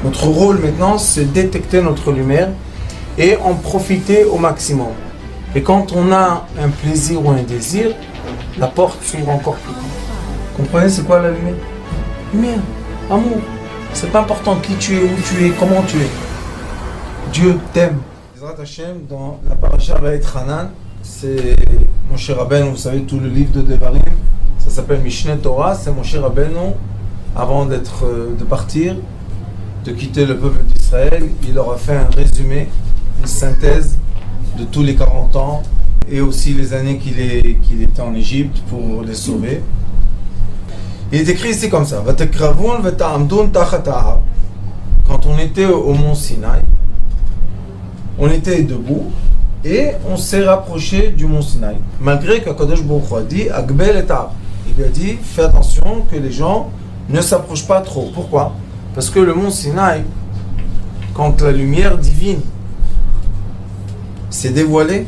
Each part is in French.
Notre rôle maintenant, c'est détecter notre lumière et en profiter au maximum. Et quand on a un plaisir ou un désir, la porte s'ouvre encore plus. Comprenez, c'est quoi la lumière? Lumière, amour. C'est pas important qui tu es, où tu es, comment tu es. Dieu t'aime. Bezrat Hashem, dans la paracha Va'etchanan, c'est Moshe Rabbeinu, vous savez, tout le livre de Devarim, ça s'appelle Mishneh Torah, c'est Moshe Rabbeinu, avant de partir, de quitter le peuple d'Israël, il leur a fait un résumé, une synthèse de tous les 40 ans et aussi les années qu'il était en Égypte pour les sauver. Il est écrit ici comme ça: quand on était au mont Sinaï, on était debout et on s'est rapproché du mont Sinaï. Malgré qu'Akadosh Baruch Hu a dit Agbel et Tar, il lui a dit fais attention que les gens ne s'approchent pas trop. Pourquoi? Parce que le mont Sinaï, quand la lumière divine s'est dévoilée,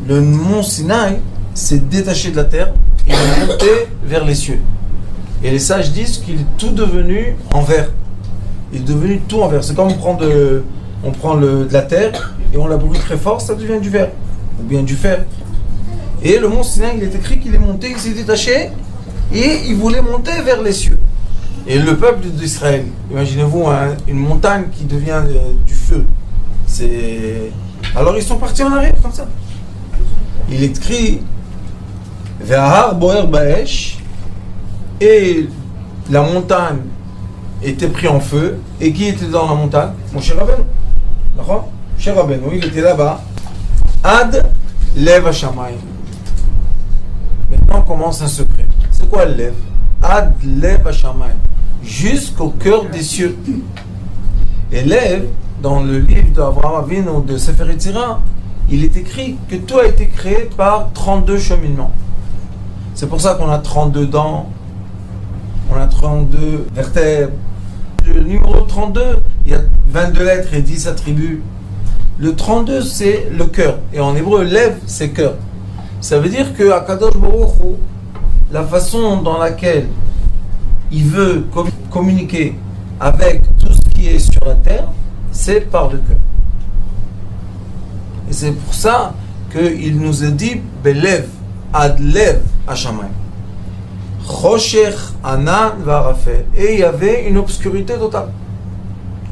le mont Sinaï s'est détaché de la terre et est monté vers les cieux. Et les sages disent qu'il est tout devenu en verre. Il est devenu tout en verre. C'est comme on prend de la terre et on la brûle très fort, ça devient du verre ou bien du fer. Et le mont Sinaï, il est écrit qu'il est monté, il s'est détaché et il voulait monter vers les cieux. Et le peuple d'Israël, imaginez-vous une montagne qui devient du feu. Alors ils sont partis en arrière comme ça. Il est écrit Ve'ahar boer ba'esh, et la montagne était prise en feu. Et qui était dans la montagne? Moshe Rabbeinu. D'accord? Moshe Rabbeinu, il était là-bas. Ad lev hashamayim. Maintenant commence un secret. C'est quoi le lev? Ad lev hashamayim. Jusqu'au cœur des cieux. Et lev, dans le livre d'Abraham Avinu de Sefer Yetzirah, il est écrit que tout a été créé par 32 cheminements. C'est pour ça qu'on a 32 dents, on a 32 vertèbres. Le numéro 32, il y a 22 lettres et 10 attributs. Le 32, c'est le cœur. Et en hébreu, lev, c'est cœur. Ça veut dire que Akadosh Baruch Hu, la façon dans laquelle il veut communiquer avec tout ce qui est sur la terre, c'est par le cœur. Et c'est pour ça qu'il nous a dit Belev, ad lev hashamayim. Choshech, Anan, Varafel. Et il y avait une obscurité totale.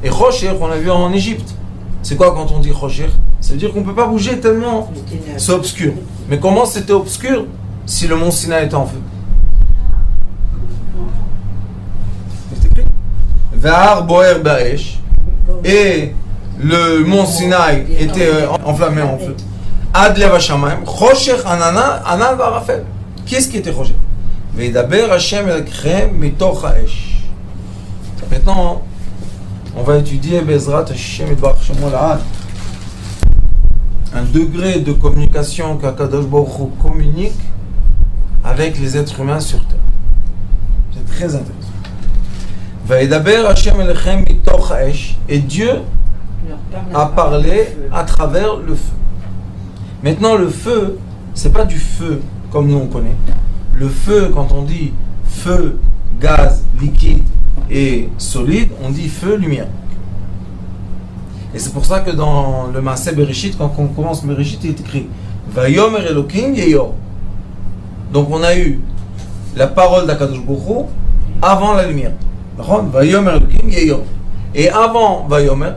Et Choshech, on l'a vu en Égypte. C'est quoi quand on dit Choshech? Ça veut dire qu'on ne peut pas bouger tellement c'est obscur. Mais comment c'était obscur si le mont Sinaï était en feu? Va'ar boer ba'esh, et le mont Sinaï était enflammé en feu. Ad lev hashamayim, Choshech anan va'arafel. Qu'est-ce qui était Choshech? Veidaber Hashem elkechem mitoch ha'esh. Maintenant, on va étudier Bezrat Hashem Yitbarach Shemo La'ad, un degré de communication qu'Akadosh Baruch Hu communique avec les êtres humains sur terre. C'est très intéressant. Veidaber Hashem elkechem mitoch ha'esh, et Dieu a parlé à travers le feu. Maintenant, le feu, c'est pas du feu comme nous on connaît. Le feu, quand on dit feu, gaz, liquide et solide, on dit feu, lumière. Et c'est pour ça que dans le Maaseh Bereshit, quand on commence Bereshit, il est écrit Vayomer Elokim Yeyor. Donc on a eu la parole d'Akadosh Baruch Hu avant la lumière. Vayomer Elokim Yeyor. Et avant Vayomer,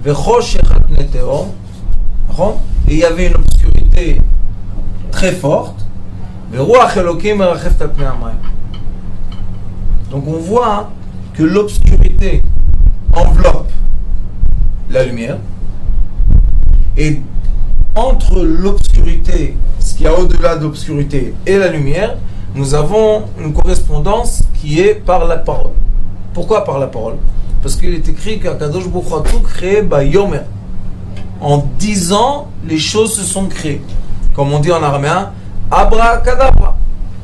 Vechoshech al pnei tehom. Et il y avait une obscurité très forte. Donc on voit que l'obscurité enveloppe la lumière, et entre l'obscurité, ce qu'il y a au-delà de l'obscurité, et la lumière, nous avons une correspondance qui est par la parole. Pourquoi par la parole? Parce qu'il est écrit qu'Akadosh Baruch Hu a tout créé Bayomer. En 10 ans, les choses se sont créées. Comme on dit en araméen, Abracadabra.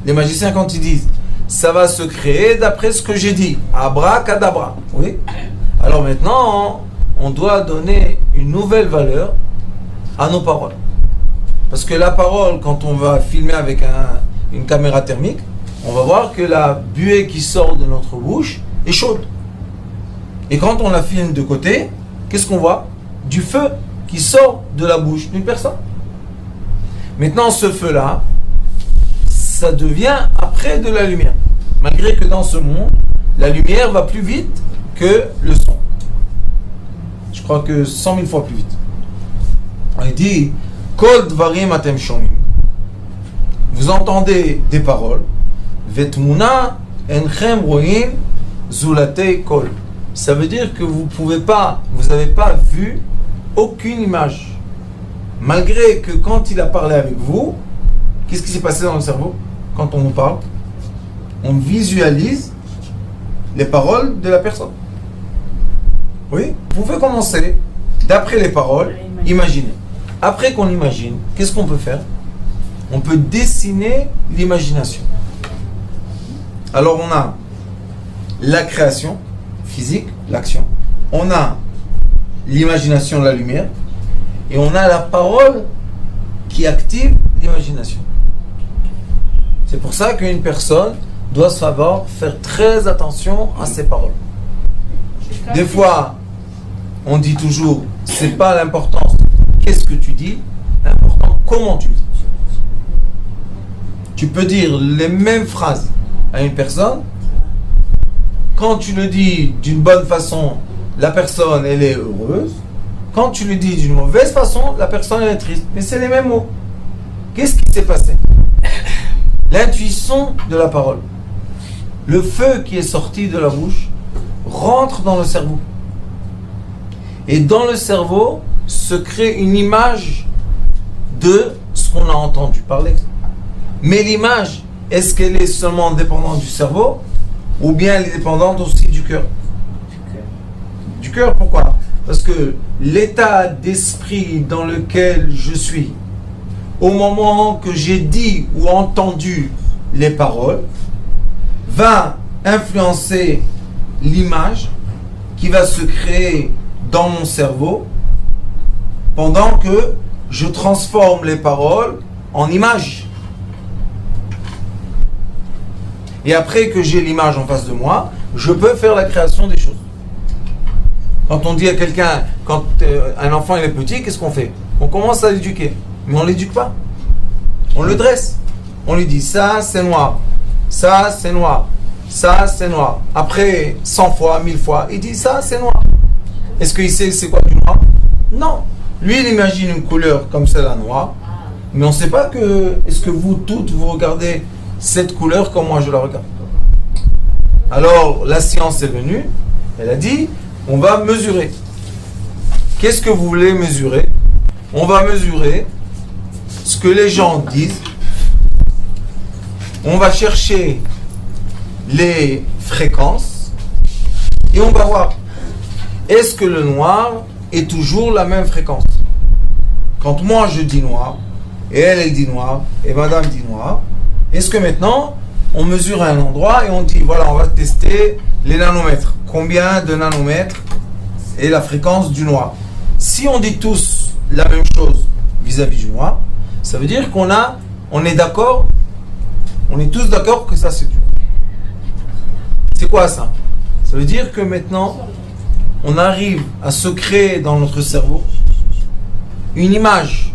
Les magiciens, quand ils disent ça va se créer d'après ce que j'ai dit, Abracadabra. Oui. Alors maintenant, on doit donner une nouvelle valeur à nos paroles. Parce que la parole, quand on va filmer avec une caméra thermique, on va voir que la buée qui sort de notre bouche est chaude. Et quand on la filme de côté, qu'est-ce qu'on voit? Du feu qui sort de la bouche d'une personne. Maintenant, ce feu-là, ça devient après de la lumière. Malgré que dans ce monde, la lumière va plus vite que le son. Je crois que 100 000 fois plus vite. Il dit, Kol dvarim atem shomim. Vous entendez des paroles. Vetmuna enchem roim zulate kol. Ça veut dire que vous n'avez pas vu aucune image. Malgré que quand il a parlé avec vous, qu'est-ce qui s'est passé dans le cerveau quand on nous parle? On visualise les paroles de la personne. Oui, vous pouvez commencer d'après les paroles, imaginer. Après qu'on imagine, qu'est-ce qu'on peut faire? On peut dessiner l'imagination. Alors on a la création physique, l'action. On a l'imagination, la lumière. Et on a la parole qui active l'imagination. C'est pour ça qu'une personne doit savoir faire très attention à ses paroles. Des fois, on dit toujours, c'est pas l'importance qu'est-ce que tu dis, l'important comment tu dis. Tu peux dire les mêmes phrases à une personne. Quand tu le dis d'une bonne façon, la personne elle est heureuse. Quand tu le dis d'une mauvaise façon, la personne elle est triste. Mais c'est les mêmes mots. Qu'est-ce qui s'est passé? L'intuition de la parole. Le feu qui est sorti de la bouche rentre dans le cerveau. Et dans le cerveau se crée une image de ce qu'on a entendu parler. Mais l'image, est-ce qu'elle est seulement dépendante du cerveau ou bien elle est dépendante aussi du cœur? Du cœur, pourquoi? Parce que l'état d'esprit dans lequel je suis, au moment que j'ai dit ou entendu les paroles, va influencer l'image qui va se créer dans mon cerveau pendant que je transforme les paroles en images. Et après que j'ai l'image en face de moi, je peux faire la création des choses. Quand on dit à quelqu'un, quand un enfant il est petit, qu'est-ce qu'on fait? On commence à l'éduquer. Mais on ne l'éduque pas. On le dresse. On lui dit, ça c'est noir, ça c'est noir, ça c'est noir. Après 100 fois, 1000 fois, il dit, ça c'est noir. Est-ce qu'il sait c'est quoi du noir? Non. Lui il imagine une couleur comme celle-là noire, mais on ne sait pas que, est-ce que vous toutes, vous regardez cette couleur comme moi je la regarde. Alors la science est venue, elle a dit, on va mesurer. Qu'est-ce que vous voulez mesurer? On va mesurer ce que les gens disent. On va chercher les fréquences et on va voir, est-ce que le noir est toujours la même fréquence? Quand moi je dis noir, et elle dit noir, et madame dit noir, est-ce que maintenant on mesure à un endroit et on dit, voilà, on va tester les nanomètres. Combien de nanomètres est la fréquence du noir? Si on dit tous la même chose vis-à-vis du noir, ça veut dire on est d'accord, on est tous d'accord que ça c'est du noir. C'est quoi ça? Ça veut dire que maintenant, on arrive à se créer dans notre cerveau une image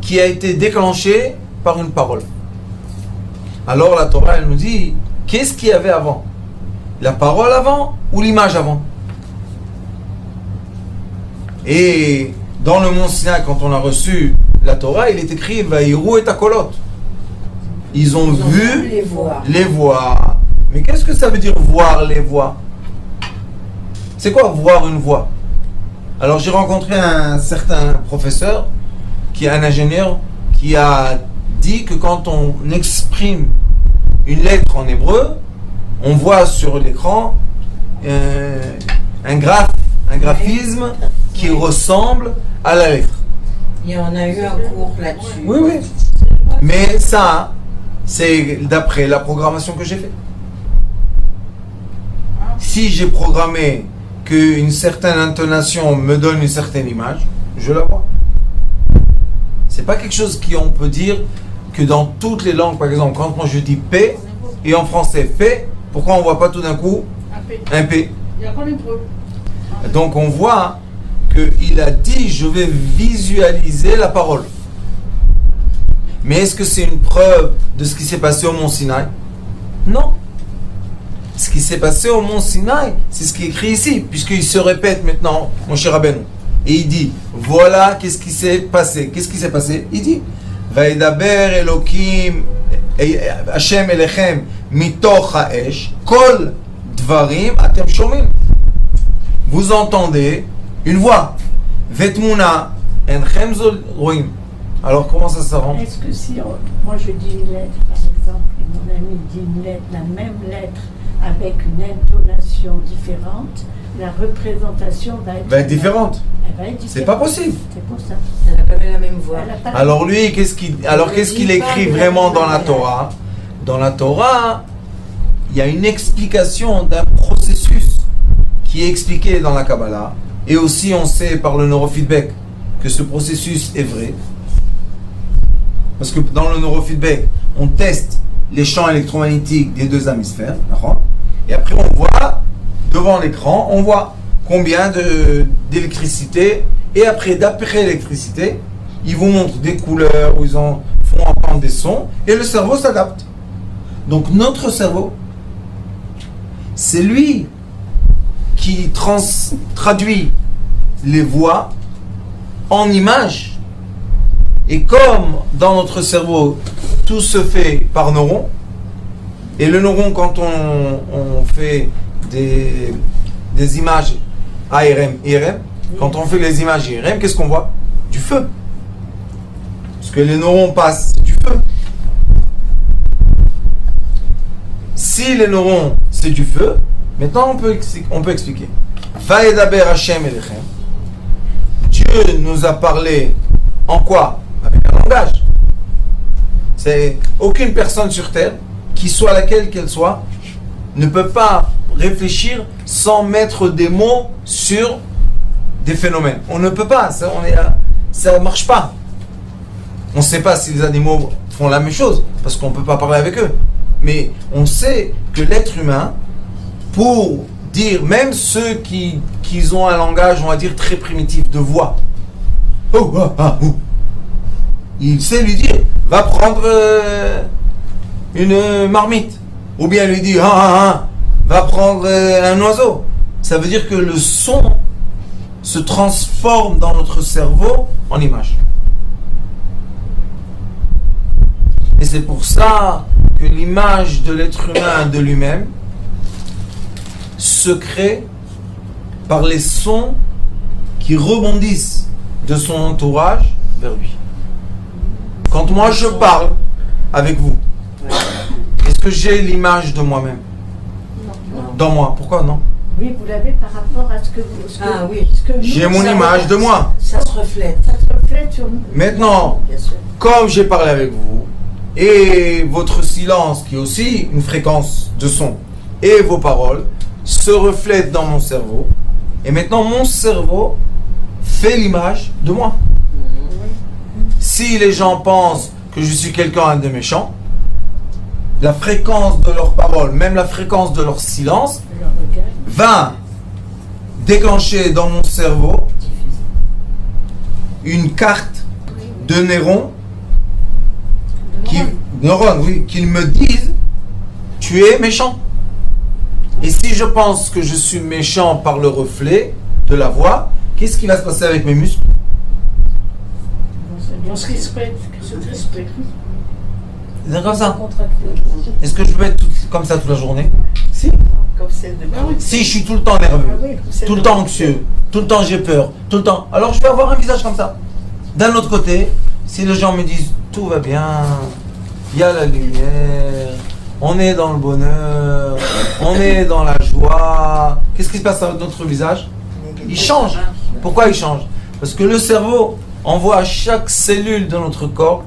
qui a été déclenchée par une parole. Alors la Torah elle nous dit, qu'est-ce qu'il y avait avant? La parole avant ou l'image avant? Et dans le mont Sinaï, quand on a reçu la Torah, il est écrit Vaïrou et Takolot. Ils ont vu les voix. Mais qu'est-ce que ça veut dire voir les voix? C'est quoi voir une voix? Alors j'ai rencontré un certain professeur qui est un ingénieur qui a dit que quand on exprime une lettre en hébreu, on voit sur l'écran un graphisme qui ressemble à la lettre. Et on a eu un cours là-dessus. Oui, oui. Mais ça, c'est d'après la programmation que j'ai faite. Si j'ai programmé qu'une certaine intonation me donne une certaine image, je la vois. C'est pas quelque chose qu'on peut dire que dans toutes les langues, par exemple, quand moi je dis P, et en français P, Pourquoi on ne voit pas tout d'un coup un P? Il y a quoi l'hébreu? Donc on voit qu'il a dit je vais visualiser la parole. Mais est-ce que c'est une preuve de ce qui s'est passé au mont Sinaï? Non. Ce qui s'est passé au mont Sinaï, c'est ce qui est écrit ici, puisqu'il se répète maintenant, mon cher Rabbeinu. Et il dit, voilà qu'est-ce qui s'est passé. Qu'est-ce qui s'est passé? Il dit, Vaïdaber Elokim Hashem Elechem mitoch ha'esh kol dvarim atem shomim. Vous entendez une voix. Vetmuna enchem roim. Alors comment ça s'arrange? Est-ce que si moi je dis une lettre par exemple et mon ami dit une lettre, la même lettre avec une intonation différente, la représentation va être différente. Elle va être différente. C'est pas possible. C'est pour ça. Elle n'a pas la même voix. Elle a pas la Alors lui, qu'est-ce qu'il écrit vraiment dans la Torah? Dans la Torah, il y a une explication d'un processus qui est expliqué dans la Kabbalah. Et aussi, on sait par le neurofeedback que ce processus est vrai. Parce que dans le neurofeedback, on teste les champs électromagnétiques des deux hémisphères. Et après, on voit, devant l'écran, on voit combien d'électricité. Et après, d'après l'électricité, ils vous montrent des couleurs, où ils font entendre des sons. Et le cerveau s'adapte. Donc notre cerveau, c'est lui qui traduit les voix en images. Et comme dans notre cerveau, tout se fait par neurones, et le neuron, quand on fait des images ARM, IRM, quand on fait les images IRM, qu'est-ce qu'on voit? Du feu. Parce que les neurones passent du feu. Si les neurones, c'est du feu, maintenant on peut expliquer. Vaïdaber Hashem Elechem. Dieu nous a parlé en quoi? Avec un langage. C'est aucune personne sur terre, qui soit laquelle qu'elle soit, ne peut pas réfléchir sans mettre des mots sur des phénomènes. On ne peut pas, ça ne marche pas. On ne sait pas si les animaux font la même chose, parce qu'on ne peut pas parler avec eux. Mais on sait que l'être humain, pour dire, même ceux qui ont un langage, on va dire, très primitif de voix, il sait lui dire, va prendre une marmite. Ou bien lui dire, va prendre un oiseau. Ça veut dire que le son se transforme dans notre cerveau en image. Et c'est pour ça que l'image de l'être humain de lui-même se crée par les sons qui rebondissent de son entourage vers lui. Quand moi je parle avec vous, est-ce que j'ai l'image de moi-même dans moi? Pourquoi non? Oui, vous l'avez par rapport à ce que vous... Oui. J'ai mon image de moi. Ça se reflète. Ça se reflète sur nous. Maintenant, Bien sûr. comme j'ai parlé avec vous, et votre silence, qui est aussi une fréquence de son, et vos paroles, se reflètent dans mon cerveau. Et maintenant, mon cerveau fait l'image de moi. Si les gens pensent que je suis quelqu'un de méchant, la fréquence de leurs paroles, même la fréquence de leur silence, va déclencher dans mon cerveau une carte de neurones, qui me disent tu es méchant. Et si je pense que je suis méchant par le reflet de la voix, qu'est-ce qui va se passer avec mes muscles? On se respecte. C'est comme ça. Est-ce que je peux être comme ça toute la journée? Si. Comme celle de Si je suis tout le temps nerveux, tout le temps anxieux, tout le temps j'ai peur, tout le temps, alors je vais avoir un visage comme ça. D'un autre côté, si les gens me disent tout va bien, il y a la lumière, on est dans le bonheur, on est dans la joie, qu'est-ce qui se passe avec notre visage? Il change. Pourquoi il change? Parce que le cerveau envoie à chaque cellule de notre corps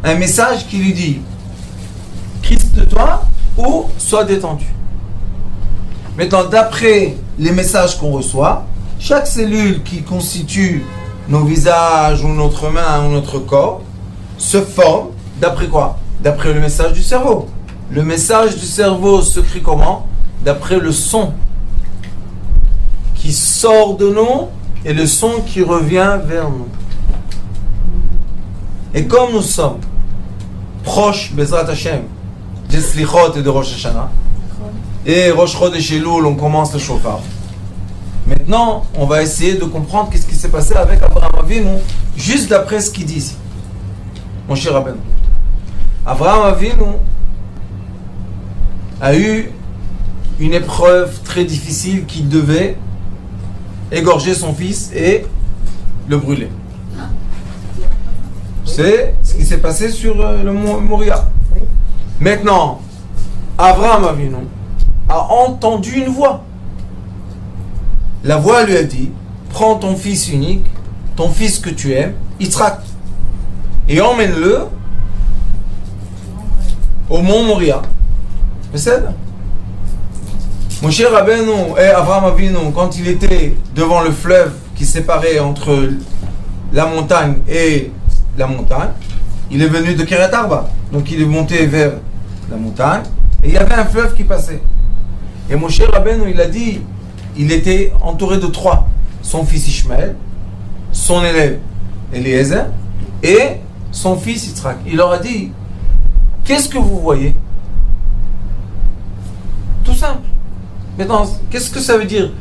un message qui lui dit crispe-toi ou sois détendu. Maintenant, d'après les messages qu'on reçoit, chaque cellule qui constitue nos visages ou notre main ou notre corps se forme d'après quoi? D'après le message du cerveau. Le message du cerveau s'écrit comment? D'après le son qui sort de nous et le son qui revient vers nous. Et comme nous sommes proches, Bezrat Hashem, des Slichot et de Rosh Hashanah, et Rosh Chodesh Elul, on commence le shofar. Maintenant, on va essayer de comprendre qu'est-ce qui s'est passé avec Abraham Avinu, juste d'après ce qu'il dit ici. Mon cher Rabbeinu. Abraham Avinu a eu une épreuve très difficile qui devait égorger son fils et le brûler. C'est ce qui s'est passé sur le mont Moria. Maintenant, Abraham Avinu a entendu une voix. La voix lui a dit: prends ton fils unique, ton fils que tu aimes, Yitzhak, et emmène-le au mont Moria. C'est ça? Mon cher Rabbeinu et Abraham Avinu, quand il était devant le fleuve qui séparait entre la montagne et la montagne, il est venu de Kiryat Arba, donc il est monté vers la montagne, et il y avait un fleuve qui passait. Et mon cher Rabbeinu, il a dit, il était entouré de trois: son fils Ishmaël, son élève Eliezer et son fils Yitzhak. Il leur a dit: qu'est-ce que vous voyez? Tout simple. Maintenant, qu'est-ce que ça veut dire?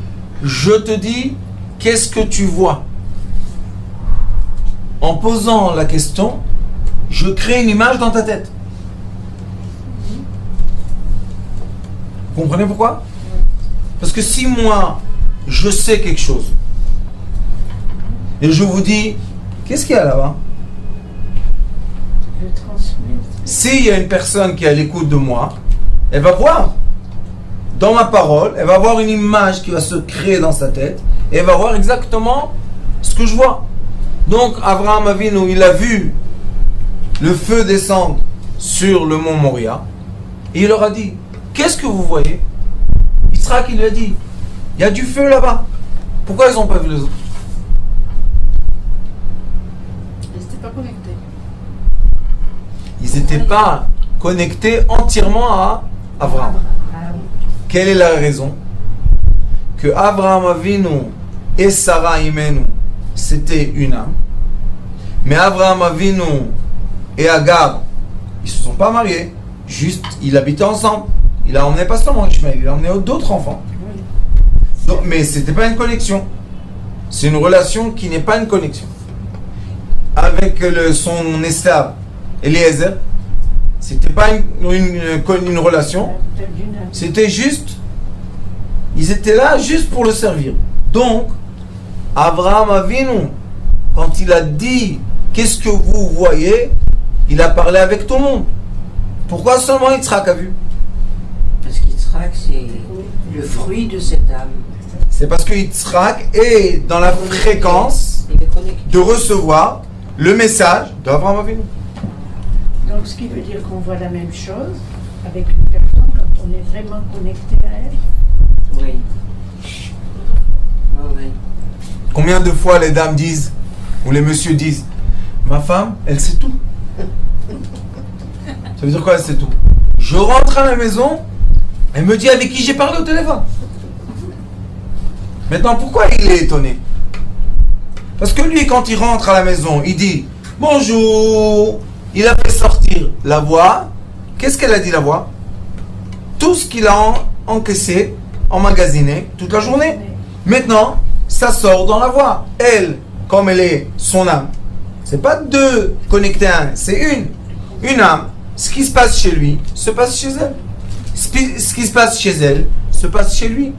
Je te dis, qu'est-ce que tu vois? En posant la question, je crée une image dans ta tête. Vous comprenez pourquoi? Parce que si moi, je sais quelque chose, et je vous dis, qu'est-ce qu'il y a là-bas? Je transmets. S'il y a une personne qui est à l'écoute de moi, elle va voir. Dans ma parole, elle va avoir une image qui va se créer dans sa tête, et elle va voir exactement ce que je vois. Donc, Abraham Avinu, il a vu le feu descendre sur le mont Moria, et il leur a dit: qu'est-ce que vous voyez? Yitzhak, il lui a dit: il y a du feu là-bas. Pourquoi ils n'ont pas vu les autres? Ils n'étaient pas connectés. Ils n'étaient pas connectés entièrement à Abraham. Quelle est la raison? Que Abraham Avinu et Sarah Imenu, c'était une âme. Mais Abraham Avinu et Agar, ils ne se sont pas mariés. Juste, ils habitaient ensemble. Il a emmené pas seulement Ishmael, il a emmené d'autres enfants. Donc, mais ce n'était pas une connexion. C'est une relation qui n'est pas une connexion. Avec son esclave, Eliezer, c'était pas une relation. C'était juste, ils étaient là juste pour le servir. Donc, Abraham Avinu, quand il a dit qu'est-ce que vous voyez, il a parlé avec tout le monde. Pourquoi seulement Yitzhak a vu? Parce qu'Yitzhak, c'est le fruit de cette âme. C'est parce que Yitzhak est dans la fréquence Il est connecté. de recevoir le message d'Abraham Avinu. Donc, ce qui veut dire qu'on voit la même chose avec une personne quand on est vraiment connecté à elle. Oui. Oui. Combien de fois les dames disent, ou les messieurs disent: ma femme, elle sait tout. Ça veut dire quoi, elle sait tout? Je rentre à la maison, elle me dit avec qui j'ai parlé au téléphone. Maintenant, pourquoi il est étonné? Parce que lui, quand il rentre à la maison, il dit bonjour. Il a fait sortir la voix. Qu'est-ce qu'elle a dit, la voix? Tout ce qu'il a encaissé, emmagasiné toute la journée. Maintenant, ça sort dans la voix. Elle, comme elle est son âme, c'est pas deux connectés à un, c'est une âme. Ce qui se passe chez lui se passe chez elle. Ce qui se passe chez elle se passe chez lui.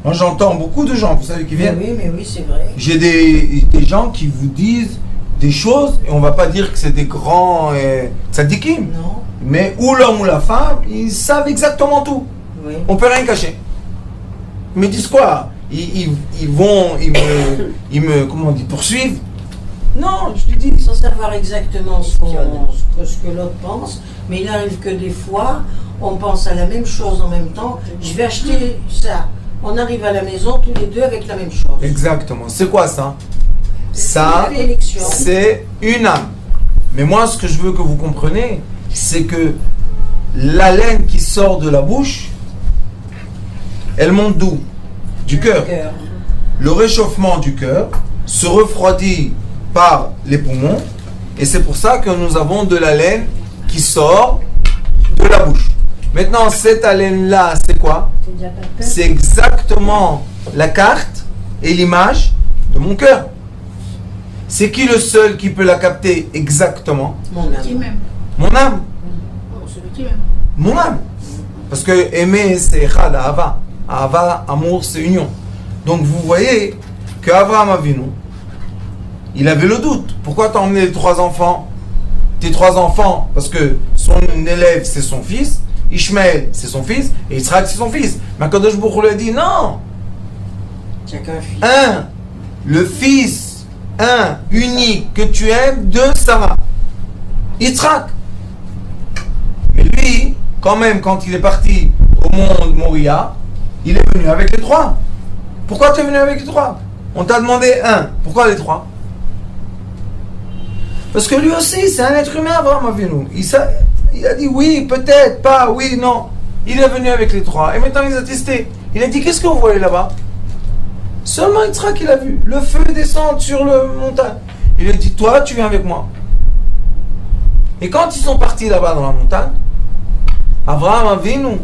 Moi, j'entends beaucoup de gens, vous savez, qui viennent. Mais oui, c'est vrai. J'ai des gens qui vous disent des choses, et on va pas dire que c'est des grands tzadikim, Non. mais ou l'homme ou la femme, ils savent exactement tout. Oui. On peut rien cacher. Ils me disent quoi? Ils me comment on dit, poursuivent? Non, je te dis. Sans savoir exactement ce que l'autre pense, mais il arrive que des fois, on pense à la même chose en même temps. Je vais acheter ça. On arrive à la maison tous les deux avec la même chose. Exactement. C'est quoi ça? Ça, La connexion. c'est une âme. Mais moi, ce que je veux que vous compreniez, c'est que l'haleine qui sort de la bouche, elle monte d'où? Du cœur. Le réchauffement du cœur se refroidit par les poumons, et c'est pour ça que nous avons de l'haleine qui sort de la bouche. Maintenant, cette haleine-là, c'est quoi? C'est exactement la carte et l'image de mon cœur. C'est qui le seul qui peut la capter exactement? Mon Qui âme. m'aime? Mon âme. Oh, celui qui m'aime. Mon âme. Parce que aimer, c'est echad, ahava. Ahava, amour, c'est union. Donc vous voyez qu'Avraham Avinu, il avait le doute. Pourquoi t'as emmené les 3 enfants? Tes 3 enfants, parce que son élève, c'est son fils. Ishmaël, c'est son fils. Et Yitzhak, c'est son fils. Mais Kadosh Baruch Hu lui a dit non. Tu n'as qu'un fils. Un, le fils, un, unique, que tu aimes, de Sarah. Yitzhak. Mais lui, quand même, quand il est parti au mont Moriah, il est venu avec les 3. Pourquoi tu es venu avec les 3? On t'a demandé un. Pourquoi les 3? Parce que lui aussi, c'est un être humain, Avraham Avinu. Il a dit oui, peut-être, pas, oui, non. Il est venu avec les 3. Et maintenant, il a testé. Il a dit, qu'est-ce que vous voyez là-bas? Seulement Yitzhak, il a vu. Le feu descendre sur le montagne. Il a dit, toi, tu viens avec moi. Et quand ils sont partis là-bas dans la montagne, Avraham Avinu,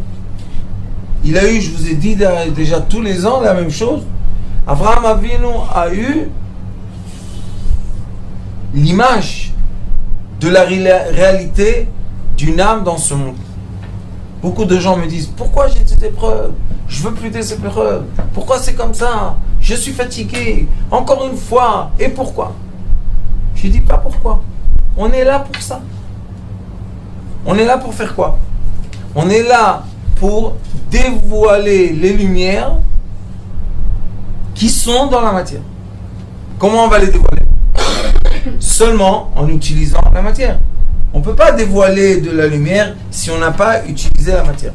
il a eu, je vous ai dit déjà tous les ans la même chose. Avraham Avinu a eu l'image de la réalité d'une âme dans ce monde. Beaucoup de gens me disent, pourquoi j'ai ces épreuves? Je veux plus des épreuves. Pourquoi c'est comme ça? Je suis fatigué. Encore une fois. Et pourquoi? Je dis pas pourquoi. On est là pour ça. On est là pour faire quoi? On est là pour dévoiler les lumières qui sont dans la matière. Comment on va les dévoiler? Seulement en utilisant la matière. On ne peut pas dévoiler de la lumière si on n'a pas utilisé la matière.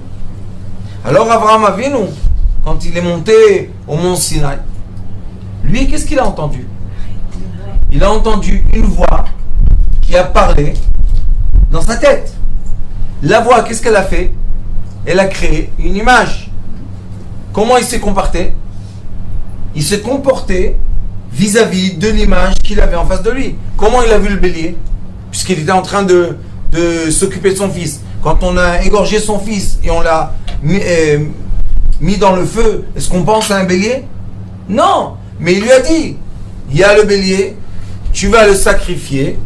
Alors Avraham Avinu, quand il est monté au mont Sinaï, lui, qu'est-ce qu'il a entendu? Il a entendu une voix qui a parlé dans sa tête. La voix, qu'est-ce qu'elle a fait? Elle a créé une image. Comment il s'est comporté? Il s'est comporté vis-à-vis de l'image qu'il avait en face de lui. Comment il a vu le bélier? Puisqu'il était en train de s'occuper de son fils. Quand on a égorgé son fils et on l'a mis dans le feu, est-ce qu'on pense à un bélier? Non. Mais il lui a dit, il y a le bélier, tu vas le sacrifier.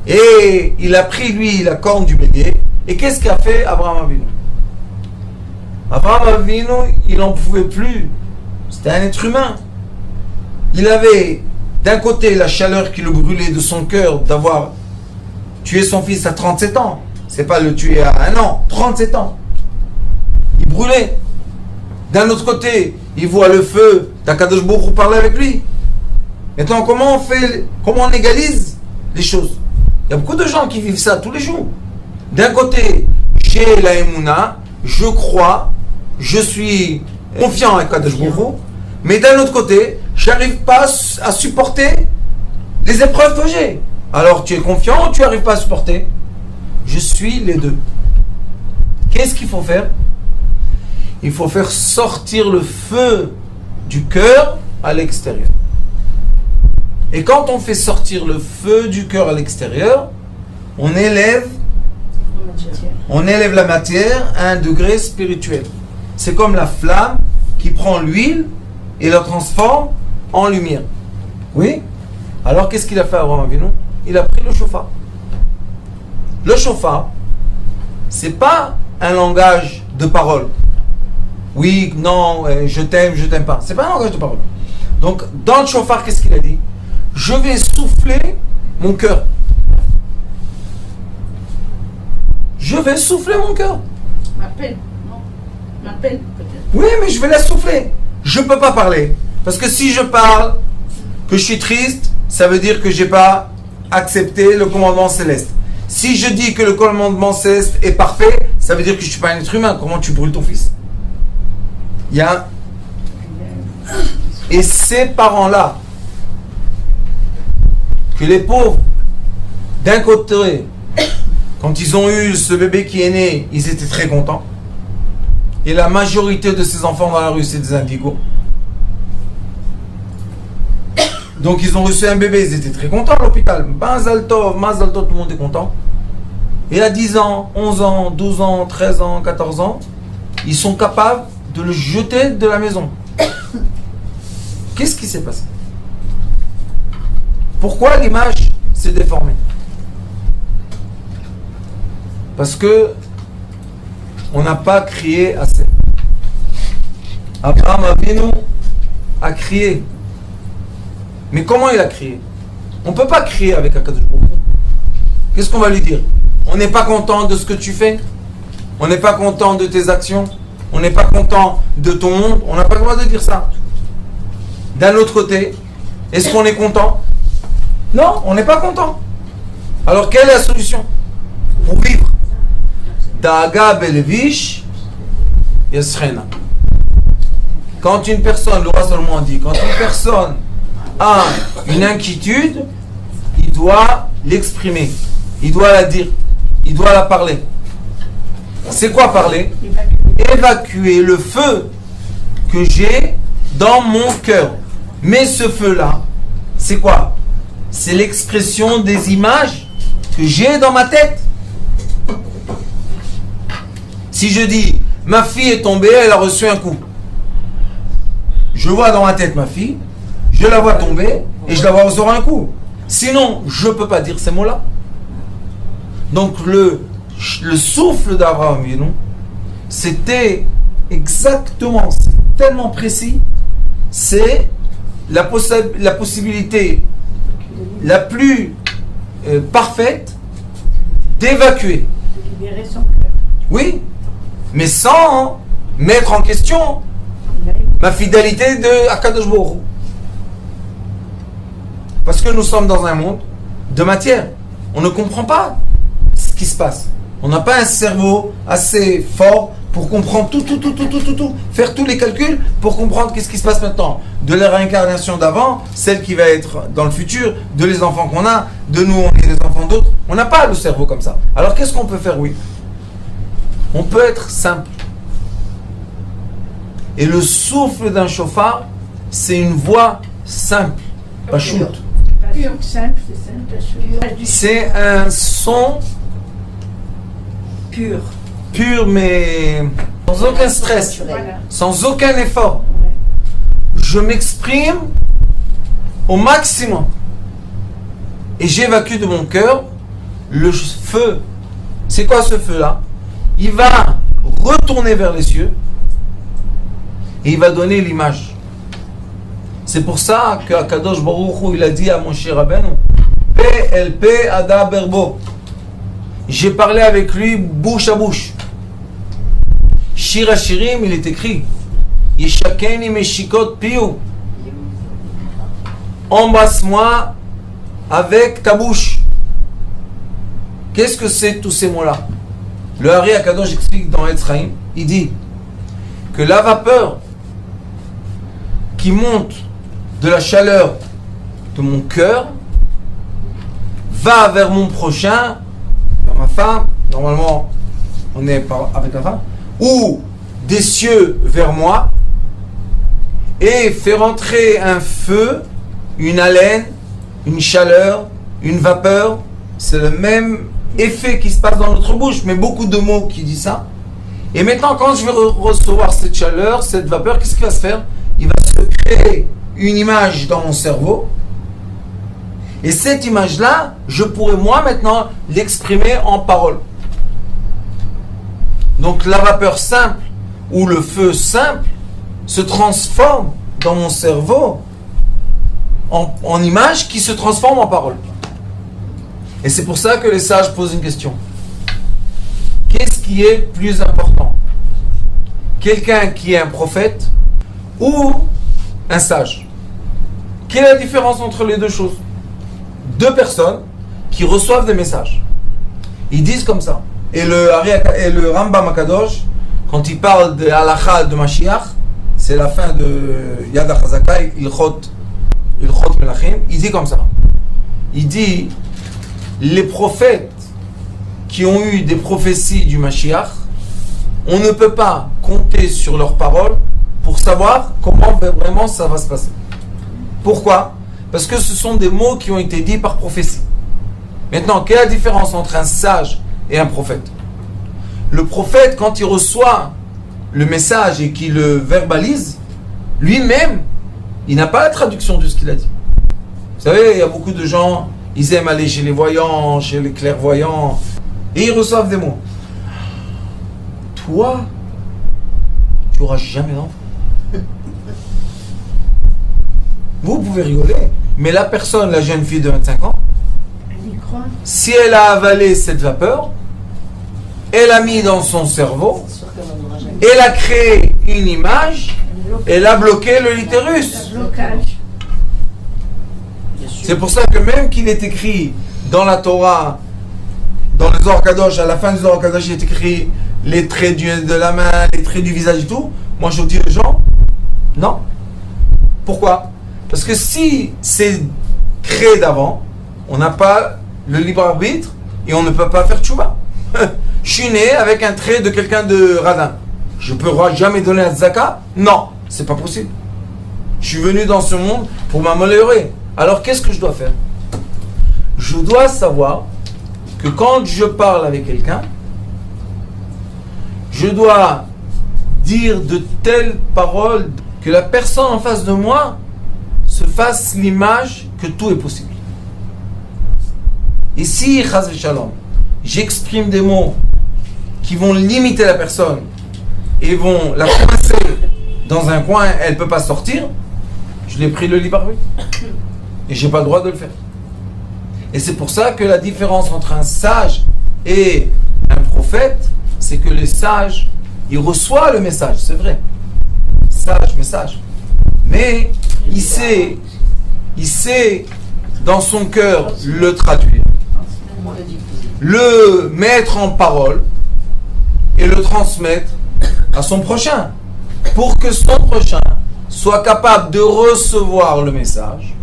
Et il a pris, lui, la corne du bélier. Et qu'est-ce qu'a fait Avraham Avinu? Avraham Avinu, il n'en pouvait plus. C'était un être humain. Il avait d'un côté la chaleur qui le brûlait de son cœur d'avoir tué son fils à 37 ans. C'est pas le tuer à 1 an, 37 ans. Il brûlait. D'un autre côté, il voit le feu d'Akadosh Baruch Hu parler avec lui. Maintenant, comment on égalise les choses? Il y a beaucoup de gens qui vivent ça tous les jours. D'un côté, j'ai la Emouna, je crois, je suis confiant avec Akadosh Baruch Hu, mais d'un autre côté, je n'arrive pas à supporter les épreuves que j'ai. Alors, tu es confiant ou tu n'arrives pas à supporter? Je suis les deux. Qu'est-ce qu'il faut faire? Il faut faire sortir le feu du cœur à l'extérieur. Et quand on fait sortir le feu du cœur à l'extérieur, on élève la matière à un degré spirituel. C'est comme la flamme qui prend l'huile et la transforme en lumière. Oui? Alors qu'est-ce qu'il a fait Avraham Avinu? Il a pris le shofar. Le shofar, c'est pas un langage de parole. Oui, non, je t'aime pas. C'est pas un langage de parole. Donc, dans le shofar, qu'est-ce qu'il a dit? Je vais souffler mon cœur. Je vais souffler mon cœur. Ma peine, non. Ma peine, peut-être. Oui, mais je vais la souffler. Je peux pas parler. Parce que si je parle, que je suis triste, ça veut dire que j'ai pas accepté le commandement céleste. Si je dis que le commandement céleste est parfait, ça veut dire que je suis pas un être humain. Comment tu brûles ton fils? Il y a... Et ces parents-là, que les pauvres, d'un côté, quand ils ont eu ce bébé qui est né, ils étaient très contents. Et la majorité de ces enfants dans la rue, c'est des indigos. Donc ils ont reçu un bébé, ils étaient très contents à l'hôpital. Mazal tov, tout le monde est content. Et à 10 ans, 11 ans, 12 ans, 13 ans, 14 ans, ils sont capables de le jeter de la maison. Qu'est-ce qui s'est passé? Pourquoi l'image s'est déformée? Parce que on n'a pas crié assez. Abraham Avinu a crié. Mais comment il a crié? On ne peut pas crier avec Akadosh Baruch Hu. Qu'est-ce qu'on va lui dire? On n'est pas content de ce que tu fais? On n'est pas content de tes actions? On n'est pas content de ton monde? On n'a pas le droit de dire ça. D'un autre côté, est-ce qu'on est content? Non, on n'est pas content. Alors quelle est la solution pour vivre? Da'aga belevish yasrena. Quand une personne, le roi Salomon dit, quand une personne a une inquiétude, il doit l'exprimer, il doit la dire, il doit la parler. C'est quoi parler? Évacuer le feu que j'ai dans mon cœur. Mais ce feu-là, c'est quoi? C'est l'expression des images que j'ai dans ma tête. Si je dis, ma fille est tombée, elle a reçu un coup. Je vois dans ma tête ma fille, je la vois tomber et je la vois recevoir un coup. Sinon, je ne peux pas dire ces mots-là. Donc le souffle d'Abraham, c'était exactement, c'est tellement précis, c'est la possibilité la plus parfaite d'évacuer. De libérer son cœur. Oui, mais sans mettre en question ma fidélité de Akadosh Baruch Hu. Parce que nous sommes dans un monde de matière. On ne comprend pas ce qui se passe. On n'a pas un cerveau assez fort pour comprendre tout, faire tous les calculs pour comprendre qu'est-ce qui se passe maintenant. De la réincarnation d'avant, celle qui va être dans le futur, de les enfants qu'on a, de nous, on est les enfants d'autres. On n'a pas le cerveau comme ça. Alors qu'est-ce qu'on peut faire? Oui. On peut être simple. Et le souffle d'un chauffard, c'est une voix simple. Pas shoot. Simple, c'est simple. C'est un son Pur. pur, mais sans aucun stress, Voilà. sans aucun effort. Je m'exprime au maximum. Et j'évacue de mon cœur le feu. C'est quoi ce feu-là? Il va retourner vers les cieux et il va donner l'image. C'est pour ça que Akadosh Baruch Hu, il a dit à Moshe Rabbeinu, PLP Ada Berbo. J'ai parlé avec lui bouche à bouche. Shir HaShirim, il est écrit, Yeshakeni Meshikot Piu. Embrasse-moi avec ta bouche. Qu'est-ce que c'est tous ces mots-là? Le Hari Akadosh explique dans Etz Chaim, il dit que la vapeur qui monte de la chaleur de mon cœur va vers mon prochain, vers ma femme, normalement on est avec la femme, ou des cieux vers moi, et fait rentrer un feu, une haleine, une chaleur, une vapeur. C'est le même effet qui se passe dans notre bouche, mais beaucoup de mots qui disent ça. Et maintenant, quand je vais recevoir cette chaleur, cette vapeur, qu'est-ce qui va se faire? Il va se créer une image dans mon cerveau. Et cette image-là, je pourrais moi maintenant l'exprimer en parole. Donc la vapeur simple ou le feu simple se transforme dans mon cerveau en image qui se transforme en parole. Et c'est pour ça que les sages posent une question. Qu'est-ce qui est plus important? Quelqu'un qui est un prophète ou un sage? Quelle est la différence entre les deux choses? Deux personnes qui reçoivent des messages. Ils disent comme ça. Et le Rambam Akadosh, quand il parle de Halakha de Mashiach, c'est la fin de Yad HaChazakai, Ilchot Melachim, il dit comme ça. Il dit, les prophètes qui ont eu des prophéties du Mashiach, on ne peut pas compter sur leurs paroles pour savoir comment vraiment ça va se passer. Pourquoi? Parce que ce sont des mots qui ont été dits par prophétie. Maintenant, quelle est la différence entre un sage et un prophète? Le prophète, quand il reçoit le message et qu'il le verbalise, lui-même, il n'a pas la traduction de ce qu'il a dit. Vous savez, il y a beaucoup de gens, ils aiment aller chez les voyants, chez les clairvoyants, et ils reçoivent des mots. Toi, tu n'auras jamais d'enfant. Vous pouvez rigoler, mais la personne, la jeune fille de 25 ans, Elle y croit. si elle a avalé cette vapeur, elle a mis dans son cerveau, C'est sûr qu'elle n'en aura jamais. elle a créé une image, elle a bloqué le Un litérus. blocage. Bien sûr. C'est pour ça que même qu'il est écrit dans la Torah, dans le Zohar Kadosh, à la fin du Zohar Kadosh, il est écrit les traits de la main, les traits du visage et tout. Moi, je dis aux gens, non. Pourquoi? Parce que si c'est créé d'avant, on n'a pas le libre arbitre et on ne peut pas faire tchouba. Je suis né avec un trait de quelqu'un de radin. Je ne peux jamais donner un tzaka? Non, c'est pas possible. Je suis venu dans ce monde pour m'améliorer. Alors qu'est-ce que je dois faire? Je dois savoir que quand je parle avec quelqu'un, je dois dire de telles paroles que la personne en face de moi se fasse l'image que tout est possible. Et si, chas v'shalom, j'exprime des mots qui vont limiter la personne et vont la coincer dans un coin, elle ne peut pas sortir, je l'ai pris le libre arbitre. Et je n'ai pas le droit de le faire. Et c'est pour ça que la différence entre un sage et un prophète, c'est que le sage, il reçoit le message, c'est vrai. Sage, message. Mais il sait dans son cœur le traduire, le mettre en parole et le transmettre à son prochain. Pour que son prochain soit capable de recevoir le message,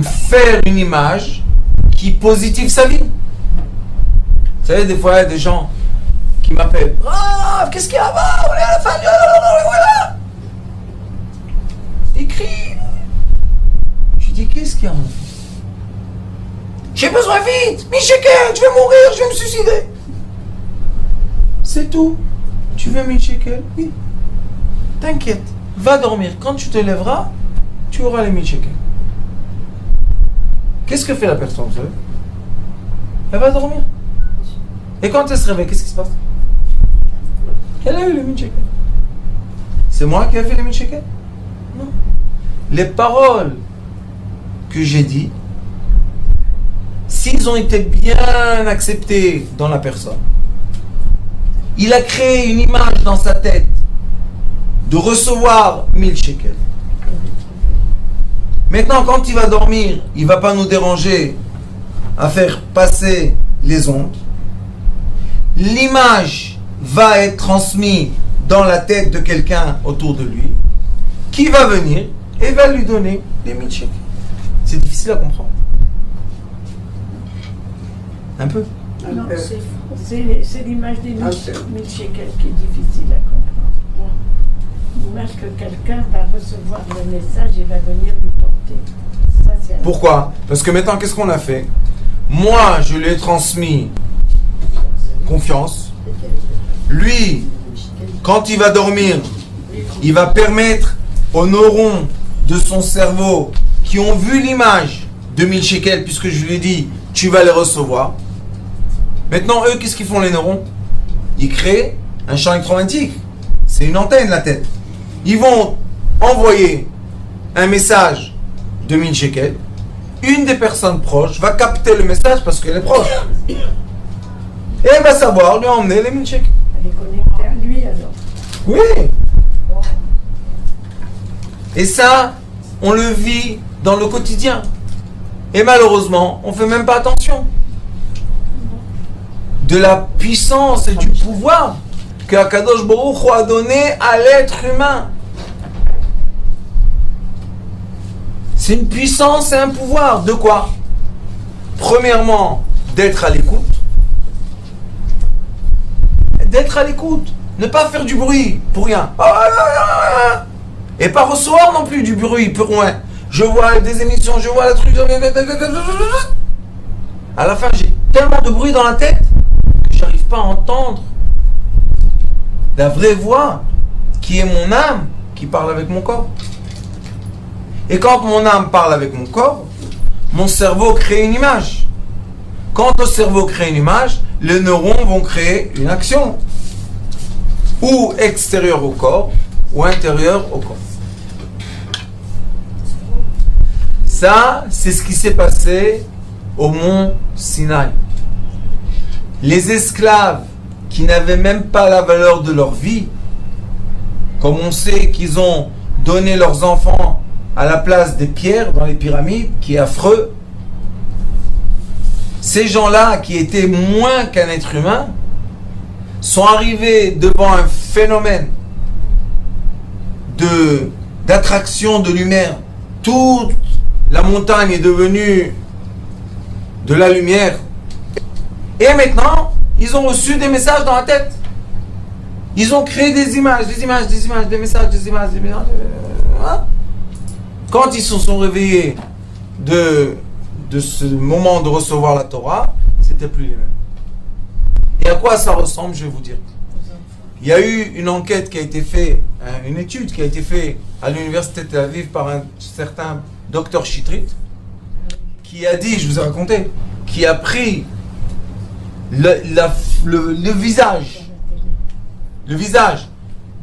faire une image qui positive sa vie. Vous savez, des fois, il y a des gens qui m'appellent. Ah, qu'est-ce qu'il y a là-bas? On est à la fin. Voilà. Écris. Je dis, qu'est-ce qu'il y a, mon fils? J'ai besoin vite. Michekel, je vais mourir, je vais me suicider. C'est tout. Tu veux Michekel? Oui. T'inquiète. Va dormir. Quand tu te lèveras, tu auras les 1000 shekels. Qu'est-ce que fait la personne, vous savez? Elle va dormir. Et quand elle se réveille, qu'est-ce qui se passe? Elle a eu les 1000 shekels. C'est moi qui ai fait les 1000 shekels? Non. Les paroles que j'ai dites, s'ils ont été bien acceptés dans la personne, il a créé une image dans sa tête de recevoir 1000 shekels. Maintenant, quand il va dormir, il ne va pas nous déranger à faire passer les ondes. L'image va être transmise dans la tête de quelqu'un autour de lui, qui va venir et va lui donner les 1000 shekels. C'est difficile à comprendre. Un peu. Non, C'est fou. c'est l'image des 1000 shekels qui est difficile à comprendre. L'image que quelqu'un va recevoir le message et va venir lui porter. Ça, c'est Pourquoi? Parce que maintenant, qu'est-ce qu'on a fait? Moi, je lui ai transmis confiance. Lui, quand il va dormir, il va permettre aux neurones de son cerveau qui ont vu l'image de 1000 shekels, puisque je lui ai dit, tu vas les recevoir. Maintenant, eux, qu'est-ce qu'ils font, les neurones? Ils créent un champ électromagnétique. C'est une antenne, la tête. Ils vont envoyer un message de 1000 shekels. Une des personnes proches va capter le message parce qu'elle est proche. Et elle va savoir lui emmener les 1000 shekels. Elle est connectée à lui alors. Oui. Et ça, on le vit dans le quotidien. Et malheureusement, on ne fait même pas attention. De la puissance et du pouvoir que Akadosh Baruch Hu a donné à l'être humain. C'est une puissance et un pouvoir. De quoi? Premièrement, d'être à l'écoute. d'être à l'écoute, ne pas faire du bruit pour rien. Et pas recevoir non plus du bruit pour rien. Je vois des émissions, je vois le truc. À la fin, j'ai tellement de bruit dans la tête que j'arrive pas à entendre la vraie voix qui est mon âme qui parle avec mon corps. Et quand mon âme parle avec mon corps, mon cerveau crée une image. Quand le cerveau crée une image, les neurones vont créer une action. Ou extérieure au corps, ou intérieure au corps. Ça, c'est ce qui s'est passé au mont Sinaï. Les esclaves qui n'avaient même pas la valeur de leur vie, comme on sait qu'ils ont donné leurs enfants à la place des pierres dans les pyramides, qui est affreux, ces gens-là qui étaient moins qu'un être humain sont arrivés devant un phénomène d'attraction de lumière. Toute la montagne est devenue de la lumière. Et maintenant, ils ont reçu des messages dans la tête. Ils ont créé des images, des messages, des images. Quand ils se sont réveillés de ce moment de recevoir la Torah, c'était plus les mêmes. Et à quoi ça ressemble, je vais vous dire. Il y a eu une enquête qui a été faite, une étude qui a été faite à l'université de Tel Aviv par un certain docteur Chitrit, qui a dit, je vous ai raconté, qui a pris le visage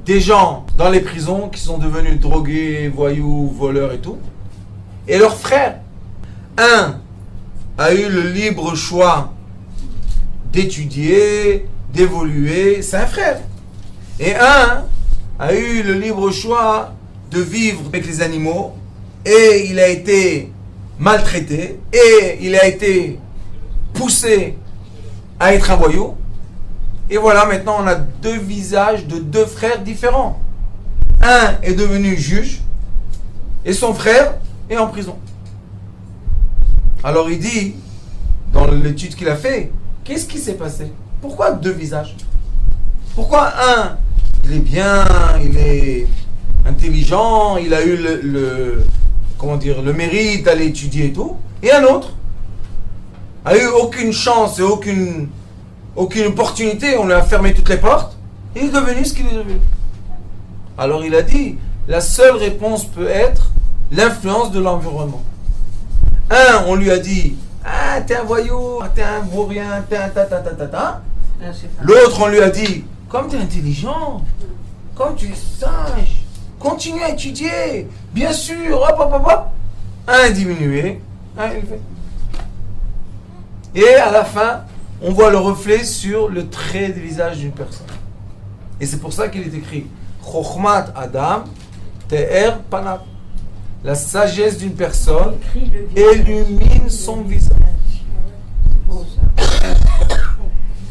des gens dans les prisons qui sont devenus drogués, voyous, voleurs et tout, et leurs frères. Un a eu le libre choix d'étudier, d'évoluer, c'est un frère. Et un a eu le libre choix de vivre avec les animaux, et il a été maltraité, et il a été poussé à être un voyou. Et voilà, maintenant on a deux visages de deux frères différents. Un est devenu juge, et son frère est en prison. Alors il dit, dans l'étude qu'il a fait, qu'est-ce qui s'est passé? Pourquoi deux visages? Pourquoi un, il est bien, il est intelligent, il a eu le mérite d'aller étudier et tout, et un autre a eu aucune chance et aucune opportunité, on lui a fermé toutes les portes, et il est devenu ce qu'il est devenu. Alors il a dit, la seule réponse peut être l'influence de l'environnement. Un, on lui a dit, ah, t'es un voyou, t'es un vaurien, t'es un ta. L'autre, on lui a dit, comme t'es intelligent, comme tu es sage, continue à étudier, bien sûr, hop. Un diminué, un élevé. Et à la fin, on voit le reflet sur le trait du visage d'une personne. Et c'est pour ça qu'il est écrit, Chochmat Adam, Te'er Panav. La sagesse d'une personne illumine son visage. C'est beau ça.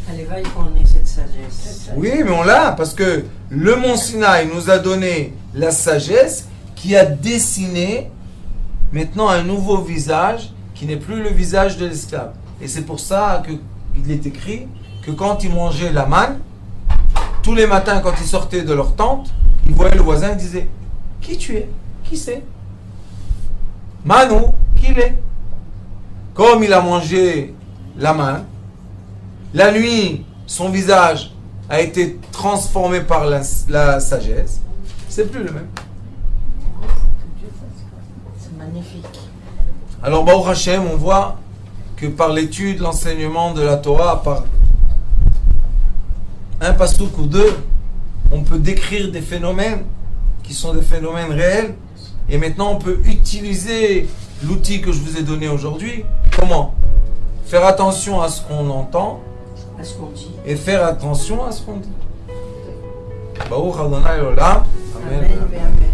Allez, va y qu'on ait cette sagesse. Oui, mais on l'a, parce que le mont Sinaï nous a donné la sagesse qui a dessiné maintenant un nouveau visage qui n'est plus le visage de l'esclave. Et c'est pour ça qu'il est écrit que quand ils mangeaient la manne, tous les matins quand ils sortaient de leur tente, ils voyaient le voisin et disaient, qui tu es? Qui c'est? Manu, qui il est? Comme il a mangé la manne, la nuit, son visage a été transformé par la sagesse. C'est plus le même. C'est magnifique. Alors, Baruch Hashem, on voit que par l'étude, l'enseignement de la Torah, par un pasouk ou deux, on peut décrire des phénomènes qui sont des phénomènes réels. Et maintenant, on peut utiliser l'outil que je vous ai donné aujourd'hui. Comment? Faire attention à ce qu'on entend À ce qu'on dit. et faire attention à ce qu'on dit. Baruch Adonai Olam. Amen. Amen. Amen.